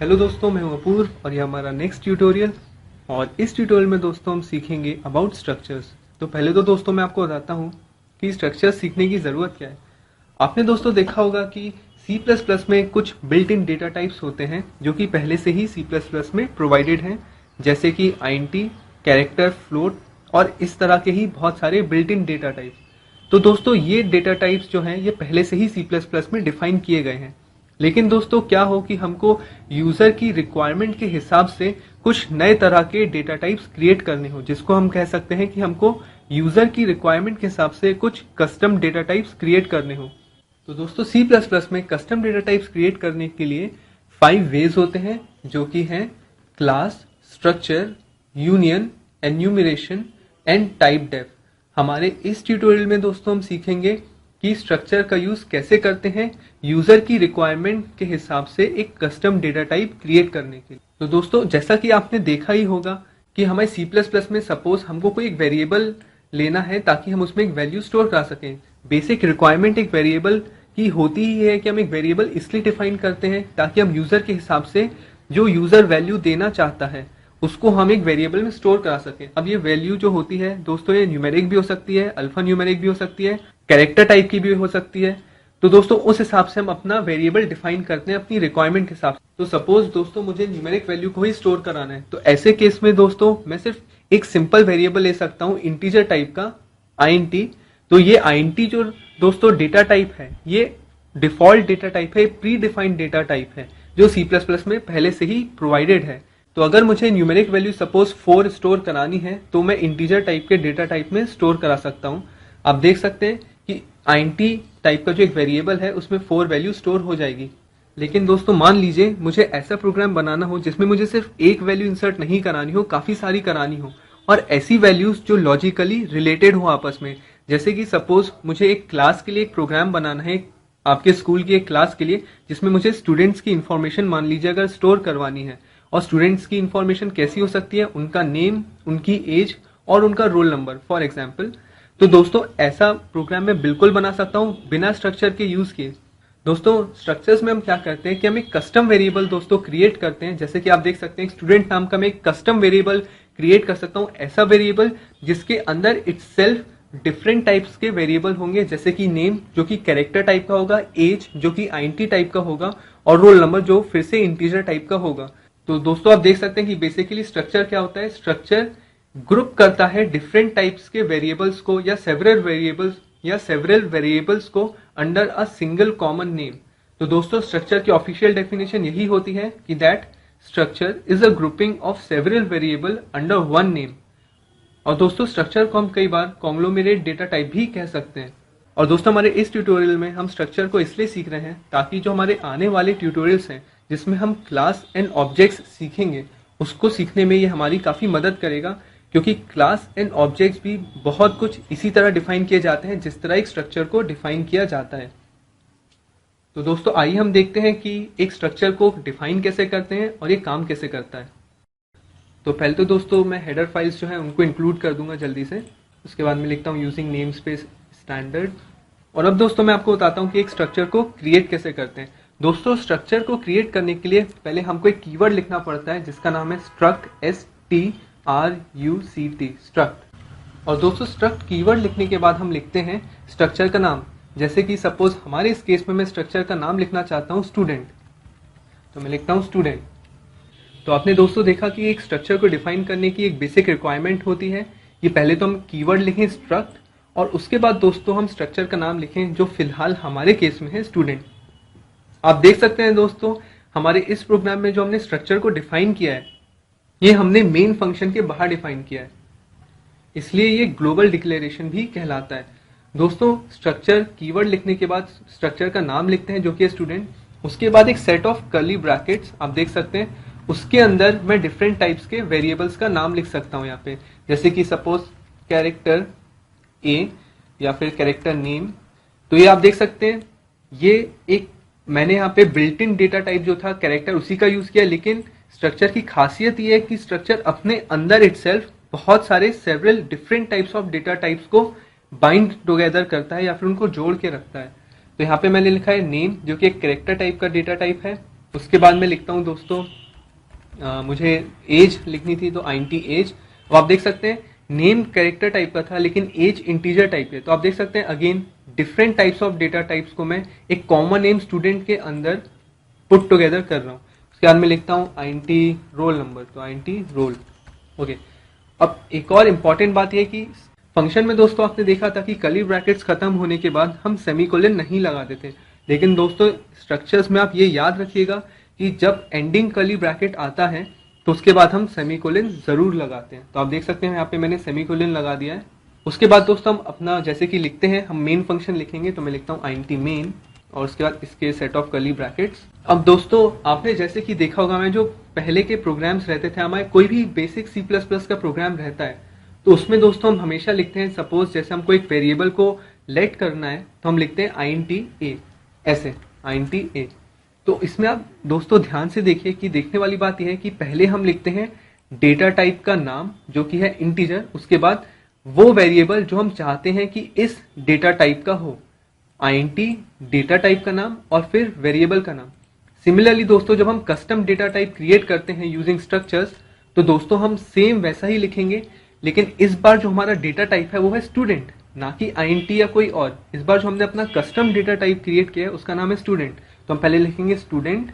Hello दोस्तों, मैं हूं अपूर्व और ये हमारा नेक्स्ट ट्यूटोरियल। और इस ट्यूटोरियल में दोस्तों हम सीखेंगे अबाउट स्ट्रक्चर्स। तो पहले तो दोस्तों मैं आपको बताता हूं कि स्ट्रक्चर्स सीखने की ज़रूरत क्या है। आपने दोस्तों देखा होगा कि C++ में कुछ बिल्ट इन डेटा टाइप्स होते हैं जो कि पहले से ही C++ में प्रोवाइडेड हैं, जैसे कि इंट, कैरेक्टर, फ्लोट और इस तरह के ही बहुत सारे बिल्ट इन डेटा टाइप्स। तो दोस्तों ये डेटा टाइप्स जो हैं ये पहले से ही C++ में डिफाइन किए गए हैं। लेकिन दोस्तों क्या हो कि हमको यूजर की रिक्वायरमेंट के हिसाब से कुछ नए तरह के डेटा टाइप्स क्रिएट करने हो, जिसको हम कह सकते हैं कि हमको यूजर की रिक्वायरमेंट के हिसाब से कुछ कस्टम डेटा टाइप्स क्रिएट करने हो। तो दोस्तों C++ में कस्टम डेटा टाइप्स क्रिएट करने के लिए 5 वेज होते हैं, जो कि हैं class, structure, union, enumeration and typedef. हमारे इस ट्यूटोरियल में दोस्तों हम सीखेंगे कि स्ट्रक्चर का यूज कैसे करते हैं यूजर की रिक्वायरमेंट के हिसाब से एक कस्टम डेटा टाइप क्रिएट करने के लिए। तो दोस्तों जैसा कि आपने देखा ही होगा कि हमारे C++ में सपोज हमको कोई एक वेरिएबल लेना है ताकि हम उसमें एक वैल्यू स्टोर कर सकें। बेसिक रिक्वायरमेंट एक वेरिएबल की होती ही है कि हम एक वेरिएबल इसलिए डिफाइन करते हैं ताकि हम यूजर के हिसाब से जो यूजर वैल्यू देना चाहता है उसको हम एक वेरिएबल में स्टोर करा सकें। अब ये वैल्यू जो होती है दोस्तों ये न्यूमेरिक भी हो सकती है, अल्फा न्यूमेरिक भी हो सकती है, कैरेक्टर टाइप की भी हो सकती है। तो दोस्तों उस हिसाब से हम अपना वेरिएबल डिफाइन करते हैं अपनी रिक्वायरमेंट के हिसाब से। तो सपोज दोस्तों मुझे न्यूमेरिक वैल्यू को ही स्टोर कराना है, तो ऐसे केस में दोस्तों मैं सिर्फ एक सिंपल वेरिएबल ले सकता हूं इंटीजर टाइप का इंट। तो ये इंट जो दोस्तों डेटा टाइप है ये डिफॉल्ट डेटा टाइप है, प्री डिफाइंड डेटा टाइप है जो C++ में पहले से ही प्रोवाइडेड है। तो अगर मुझे न्यूमेरिक वैल्यू सपोज 4 स्टोर करानी है तो मैं इंटीजर टाइप के डेटा टाइप में स्टोर करा सकता हूं। आप देख सकते हैं कि इंट टाइप का जो एक वेरिएबल है उसमें 4 वैल्यू स्टोर हो जाएगी। लेकिन दोस्तों मान लीजिए मुझे ऐसा प्रोग्राम बनाना हो जिसमें मुझे सिर्फ एक वैल्यू इंसर्ट नहीं करानी हो, काफी सारी करानी हो, और ऐसी वैल्यूज जो लॉजिकली रिलेटेड हो आपस में। जैसे कि सपोज मुझे एक क्लास के लिए एक प्रोग्राम बनाना है, आपके स्कूल की एक क्लास के लिए, जिसमें मुझे स्टूडेंट्स की इंफॉर्मेशन मान लीजिए अगर स्टोर करवानी है। और स्टूडेंट्स की इंफॉर्मेशन कैसी हो सकती है, उनका नेम, उनकी एज और उनका रोल नंबर फॉर एग्जाम्पल। तो दोस्तों ऐसा प्रोग्राम मैं बिल्कुल बना सकता हूं बिना स्ट्रक्चर के यूज किए। दोस्तों स्ट्रक्चर्स में हम क्या करते हैं कि हम एक कस्टम वेरिएबल दोस्तों क्रिएट करते हैं। जैसे कि आप देख सकते हैं स्टूडेंट नाम का मैं एक कस्टम वेरिएबल क्रिएट कर सकता हूं, ऐसा वेरिएबल जिसके अंदर इटसेल्फ डिफरेंट टाइप्स के वेरिएबल होंगे, जैसे कि नेम जो कि कैरेक्टर टाइप का होगा, एज जो कि इंट टाइप का होगा और रोल नंबर जो फिर से इंटीजर टाइप का होगा। तो दोस्तों आप देख सकते हैं कि बेसिकली स्ट्रक्चर क्या होता है, स्ट्रक्चर ग्रुप करता है डिफरेंट टाइप्स के वेरिएबल्स को या सेवरल वेरिएबल्स को under a single common name. तो दोस्तों स्ट्रक्चर की ऑफिशियल डेफिनेशन यही होती है कि that structure is a grouping of several variable under one name. और दोस्तों स्ट्रक्चर को हम कई बार कॉन्ग्लोमेरेट डेटा टाइप भी कह सकते हैं। और दोस्तों हमारे इस ट्यूटोरियल में हम स्ट्रक्चर को इसलिए सीख रहे हैं ताकि जो हमारे आने वाले ट्यूटोरियल्स हैं जिसमें हम क्लास एंड ऑब्जेक्ट्स सीखेंगे उसको सीखने में ये हमारी काफी मदद करेगा, क्योंकि क्लास एंड ऑब्जेक्ट्स भी बहुत कुछ इसी तरह डिफाइन किए जाते हैं जिस तरह एक स्ट्रक्चर को डिफाइन किया जाता है। तो दोस्तों आइए हम देखते हैं कि एक स्ट्रक्चर को डिफाइन कैसे करते हैं और ये काम कैसे करता है। तो पहले तो दोस्तों मैं हेडर फाइल्स जो है उनको इंक्लूड कर दूंगा जल्दी से। उसके बाद मैं लिखता हूँ यूजिंग नेम स्पेस स्टैंडर्ड। और अब दोस्तों मैं आपको बताता हूँ कि एक स्ट्रक्चर को क्रिएट कैसे करते हैं। दोस्तों स्ट्रक्चर को क्रिएट करने के लिए पहले हमको एक कीवर्ड लिखना पड़ता है जिसका नाम है स्ट्रक्ट, STRUCT, स्ट्रक्ट। और दोस्तों स्ट्रक्ट कीवर्ड लिखने के बाद हम लिखते हैं स्ट्रक्चर का नाम। जैसे कि सपोज हमारे इस केस में मैं स्ट्रक्चर का नाम लिखना चाहता हूँ स्टूडेंट, तो मैं लिखता हूँ स्टूडेंट। तो आपने दोस्तों देखा कि एक स्ट्रक्चर को डिफाइन करने की एक बेसिक रिक्वायरमेंट होती है कि पहले तो हम कीवर्ड लिखें स्ट्रक्ट, और उसके बाद दोस्तों हम स्ट्रक्चर का नाम लिखें जो फिलहाल हमारे केस में है स्टूडेंट। आप देख सकते हैं दोस्तों हमारे इस प्रोग्राम में जो हमने स्ट्रक्चर को डिफाइन किया है ये हमने मेन फंक्शन के बाहर डिफाइन किया है, इसलिए ये ग्लोबल डिक्लेरेशन भी कहलाता है। दोस्तों स्ट्रक्चर कीवर्ड लिखने के बाद स्ट्रक्चर का नाम लिखते हैं जो कि है स्टूडेंट। उसके बाद एक सेट ऑफ कर्ली ब्रैकेट्स आप देख सकते हैं, उसके अंदर मैं डिफरेंट टाइप्स के वेरिएबल्स का नाम लिख सकता हूं यहाँ पे, जैसे कि सपोज कैरेक्टर ए या फिर कैरेक्टर नेम। तो ये आप देख सकते हैं ये एक मैंने यहाँ पे बिल्ट इन डेटा टाइप जो था कैरेक्टर उसी का यूज किया, लेकिन स्ट्रक्चर की खासियत ये है कि स्ट्रक्चर अपने अंदर इटसेल्फ बहुत सारे several different types of data types को बाइंड टुगेदर करता है या फिर उनको जोड़ के रखता है। तो यहाँ पे मैंने लिखा है नेम जो कि एक कैरेक्टर टाइप का डेटा टाइप है, उसके बाद मैं लिखता हूँ दोस्तों मुझे एज लिखनी थी तो int एज। अब आप देख सकते हैं नेम कैरेक्टर टाइप का था लेकिन एज इंटीजर टाइप है, तो आप देख सकते हैं again different types of data types को मैं एक कॉमन नेम स्टूडेंट के अंदर पुट टुगेदर कर रहा हूँ। उसके बाद मैं लिखता हूँ int रोल नंबर, तो int रोल। ओके, अब एक और इम्पॉर्टेंट बात यह कि फंक्शन में दोस्तों आपने देखा था कि कर्ली ब्रैकेट्स खत्म होने के बाद हम सेमीकोलन नहीं लगाते थे, लेकिन दोस्तों स्ट्रक्चर्स में आप ये याद रखिएगा कि जब एंडिंग कर्ली ब्रैकेट आता है तो उसके बाद हम सेमीकोलन जरूर लगाते हैं। तो आप देख सकते हैं यहाँ पे मैंने सेमीकोलन लगा दिया है। उसके बाद दोस्तों हम अपना जैसे कि लिखते हैं, हम मेन फंक्शन लिखेंगे, तो मैं लिखता हूँ int मेन और उसके बाद इसके सेट ऑफ कर्ली ब्रैकेट्स। अब दोस्तों आपने जैसे कि देखा होगा, मैं जो पहले के प्रोग्राम्स रहते थे, हमारे कोई भी बेसिक C++ का प्रोग्राम रहता है तो उसमें दोस्तों हम हमेशा लिखते हैं, सपोज जैसे हमको एक वेरिएबल को लेट करना है तो हम लिखते हैं int a, ऐसे int a। तो इसमें आप दोस्तों ध्यान से देखिए कि देखने वाली बात यह है कि पहले हम लिखते हैं डेटा टाइप का नाम जो कि है इंटीजर, उसके बाद वो वेरिएबल जो हम चाहते हैं कि इस डेटा टाइप का हो, int डेटा टाइप का नाम और फिर वेरिएबल का नाम। सिमिलरली दोस्तों जब हम कस्टम डेटा टाइप क्रिएट करते हैं यूजिंग स्ट्रक्चर्स तो दोस्तों हम सेम वैसा ही लिखेंगे, लेकिन इस बार जो हमारा डेटा टाइप है वो है स्टूडेंट, ना कि int या कोई और। इस बार जो हमने अपना कस्टम डेटा टाइप क्रिएट किया है उसका नाम है स्टूडेंट, तो हम पहले लिखेंगे स्टूडेंट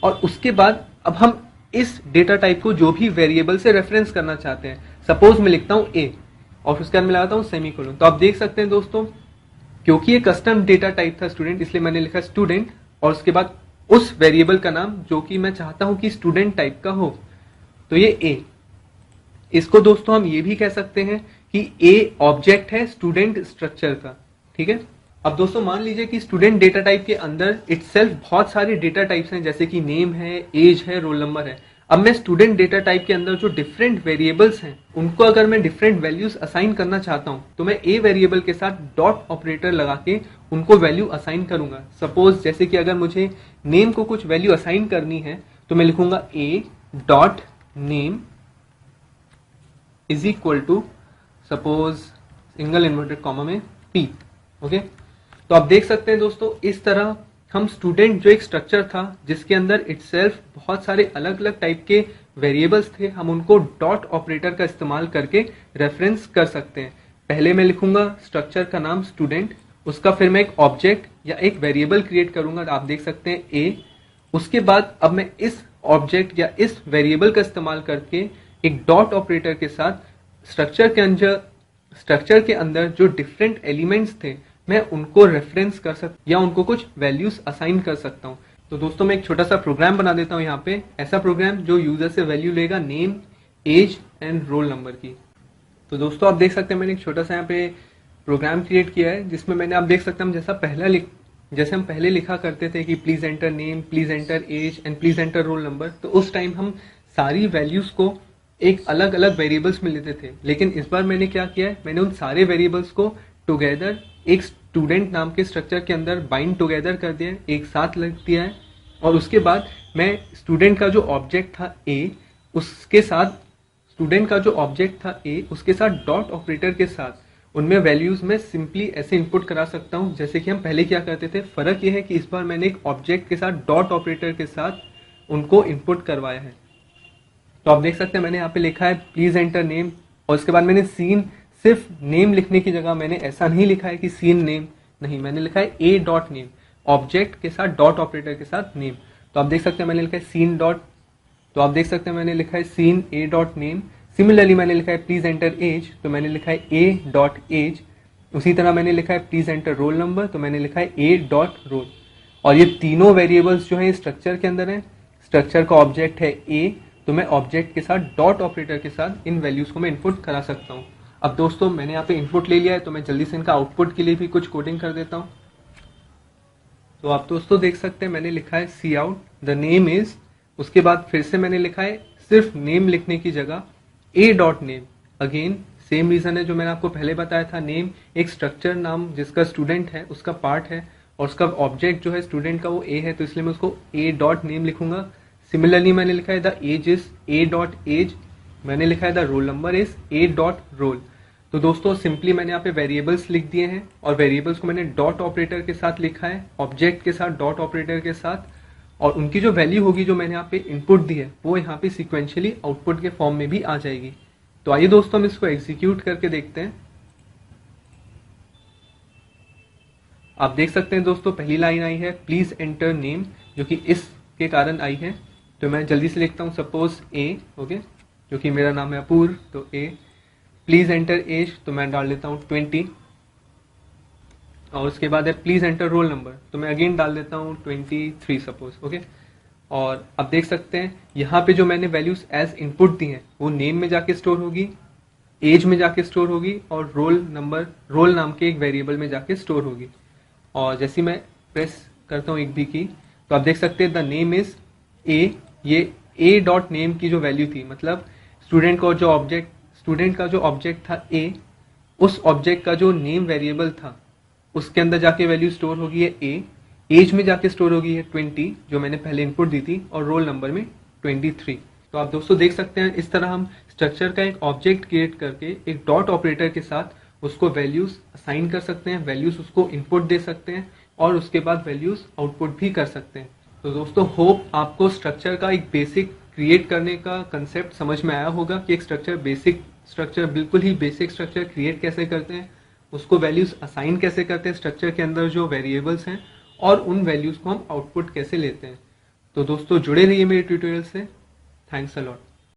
और उसके बाद अब हम इस डेटा टाइप को जो भी वेरिएबल से रेफरेंस करना चाहते हैं, सपोज मैं लिखता हूं a और उसके बाद मैं लगाता हूं सेमीकोलन। तो आप देख सकते हैं दोस्तों क्योंकि ये कस्टम डेटा टाइप था स्टूडेंट, इसलिए मैंने लिखा स्टूडेंट और उसके बाद उस वेरिएबल का नाम जो कि मैं चाहता हूं कि स्टूडेंट टाइप का हो, तो ये a। इसको दोस्तों हम ये भी कह सकते हैं कि a ऑब्जेक्ट है स्टूडेंट स्ट्रक्चर का, ठीक है। अब दोस्तों मान लीजिए कि स्टूडेंट डेटा टाइप के अंदर इटसेल्फ बहुत सारे डेटा टाइप्स हैं, जैसे कि नेम है, एज है, रोल नंबर है। अब मैं स्टूडेंट डेटा टाइप के अंदर जो डिफरेंट वेरिएबल्स हैं उनको अगर मैं डिफरेंट वैल्यूज असाइन करना चाहता हूं तो मैं a वेरिएबल के साथ डॉट ऑपरेटर लगा के उनको वैल्यू असाइन करूंगा। सपोज जैसे कि अगर मुझे नेम को कुछ वैल्यू असाइन करनी है तो मैं लिखूंगा a dot name is equal to suppose single inverted comma में p। ओके, तो आप देख सकते हैं दोस्तों इस तरह हम स्टूडेंट जो एक स्ट्रक्चर था जिसके अंदर इटसेल्फ बहुत सारे अलग अलग टाइप के वेरिएबल्स थे, हम उनको डॉट ऑपरेटर का इस्तेमाल करके रेफरेंस कर सकते हैं। पहले मैं लिखूंगा स्ट्रक्चर का नाम स्टूडेंट, उसका फिर मैं एक ऑब्जेक्ट या एक वेरिएबल क्रिएट करूंगा, आप देख सकते हैं a। उसके बाद अब मैं इस ऑब्जेक्ट या इस वेरिएबल का इस्तेमाल करके एक डॉट ऑपरेटर के साथ स्ट्रक्चर के अंदर जो डिफरेंट एलिमेंट्स थे मैं उनको रेफरेंस कर सकता या उनको कुछ वैल्यूज असाइन कर सकता हूं। तो दोस्तों मैं एक छोटा सा प्रोग्राम बना देता हूं यहाँ पे, ऐसा प्रोग्राम जो यूजर से वैल्यू लेगा name, age and roll number की। तो दोस्तों आप देख सकते हैं मैंने एक छोटा सा यहाँ पे प्रोग्राम क्रिएट किया है जिसमें मैंने, आप देख सकते हैं जैसे हम पहले लिखा करते थे कि please enter name, please enter age and please enter roll number, तो उस टाइम हम सारी वैल्यूज को एक अलग अलग वेरिएबल्स में लेते थे। लेकिन इस बार मैंने क्या किया है, मैंने उन सारे वेरिएबल्स को टुगेदर एक स्टूडेंट नाम के स्ट्रक्चर के अंदर बाइंड टुगेदर कर दिया है, एक साथ लग दिया है। और उसके बाद मैं स्टूडेंट का जो ऑब्जेक्ट था a, उसके साथ डॉट ऑपरेटर के साथ उनमें वैल्यूज में सिंपली ऐसे इनपुट करा सकता हूं जैसे कि हम पहले क्या करते थे। फर्क यह है कि इस बार मैंने एक ऑब्जेक्ट के साथ डॉट ऑपरेटर के साथ उनको इनपुट करवाया है। तो आप देख सकते हैं मैंने यहाँ पे लिखा है प्लीज एंटर नेम और उसके बाद मैंने सीन, सिर्फ नेम लिखने की जगह मैंने ऐसा नहीं लिखा है कि सीन नेम, नहीं, मैंने लिखा है a डॉट नेम, ऑब्जेक्ट के साथ डॉट ऑपरेटर के साथ नेम। तो आप देख सकते हैं मैंने लिखा है सीन डॉट, तो आप देख सकते हैं मैंने लिखा है cin a dot name. Similarly मैंने लिखा है प्लीज एंटर एज, तो मैंने लिखा है a डॉट एज। उसी तरह मैंने लिखा है प्लीज एंटर रोल नंबर, तो मैंने लिखा है a डॉट रोल। और ये तीनों वेरिएबल्स जो है स्ट्रक्चर के अंदर है, स्ट्रक्चर का ऑब्जेक्ट है a, तो मैं ऑब्जेक्ट के साथ डॉट ऑपरेटर के साथ इन वैल्यूज को मैं इनपुट करा सकता हूँ। अब दोस्तों मैंने यहाँ पे इनपुट ले लिया है तो मैं जल्दी से इनका आउटपुट के लिए भी कुछ कोडिंग कर देता हूँ। तो आप दोस्तों देख सकते हैं मैंने लिखा है सी आउट द नेम इज, उसके बाद फिर से मैंने लिखा है सिर्फ नेम लिखने की जगह a dot name. Again same reason है जो मैंने आपको पहले बताया था, नेम एक स्ट्रक्चर नाम जिसका स्टूडेंट है उसका पार्ट है और उसका ऑब्जेक्ट जो है स्टूडेंट का वो a है, तो इसलिए मैं उसको a डॉट नेम लिखूंगा। सिमिलरली मैंने लिखा है the age is a dot age, मैंने लिखा है the roll number is a dot roll. तो दोस्तों सिंपली मैंने यहाँ पे वेरिएबल्स लिख दिए हैं और वेरिएबल्स को मैंने डॉट ऑपरेटर के साथ लिखा है, ऑब्जेक्ट के साथ डॉट ऑपरेटर के साथ, और उनकी जो वैल्यू होगी जो मैंने यहाँ पे इनपुट दी है वो यहाँ पे सिक्वेंशियली आउटपुट के फॉर्म में भी आ जाएगी। तो आइए दोस्तों हम इसको एग्जीक्यूट करके देखते हैं। आप देख सकते हैं दोस्तों पहली लाइन आई है प्लीज एंटर नेम, जो कि इस के कारण आई है। तो मैं जल्दी से लिखता हूँ सपोज ए, ओके, जो कि मेरा नाम है अपूर्व, तो ए। प्लीज एंटर एज, तो मैं डाल देता हूँ 20, और उसके बाद है प्लीज एंटर रोल नंबर, तो मैं अगेन डाल देता हूँ 23 सपोज, ओके। और अब देख सकते हैं यहाँ पे जो मैंने वैल्यूज एज इनपुट दी हैं वो नेम में जाके स्टोर होगी, एज में जाके स्टोर होगी, और रोल नंबर, रोल नाम के एक वेरिएबल में जाके स्टोर होगी। और जैसे मैं प्रेस करता हूँ एक भी की, तो आप देख सकते हैं द नेम इज ए, ये ए डॉट नेम की जो वैल्यू थी, मतलब स्टूडेंट का जो ऑब्जेक्ट था ए, उस ऑब्जेक्ट का जो नेम वेरिएबल था उसके अंदर जाके वैल्यू स्टोर होगी है ए, एज में जाके स्टोर होगी है 20 जो मैंने पहले इनपुट दी थी, और रोल नंबर में 23। तो आप दोस्तों देख सकते हैं इस तरह हम स्ट्रक्चर का एक ऑब्जेक्ट क्रिएट करके एक डॉट ऑपरेटर के साथ उसको वैल्यूज असाइन कर सकते हैं, वैल्यूज उसको इनपुट दे सकते हैं, और उसके बाद वैल्यूज आउटपुट भी कर सकते हैं। तो दोस्तों होप आपको स्ट्रक्चर का एक बेसिक क्रिएट करने का कंसेप्ट समझ में आया होगा कि एक स्ट्रक्चर बिल्कुल ही बेसिक स्ट्रक्चर क्रिएट कैसे करते हैं, उसको वैल्यूज असाइन कैसे करते हैं स्ट्रक्चर के अंदर जो वेरिएबल्स हैं, और उन वैल्यूज को हम आउटपुट कैसे लेते हैं। तो दोस्तों जुड़े रहिए मेरे ट्यूटोरियल से। Thanks a lot.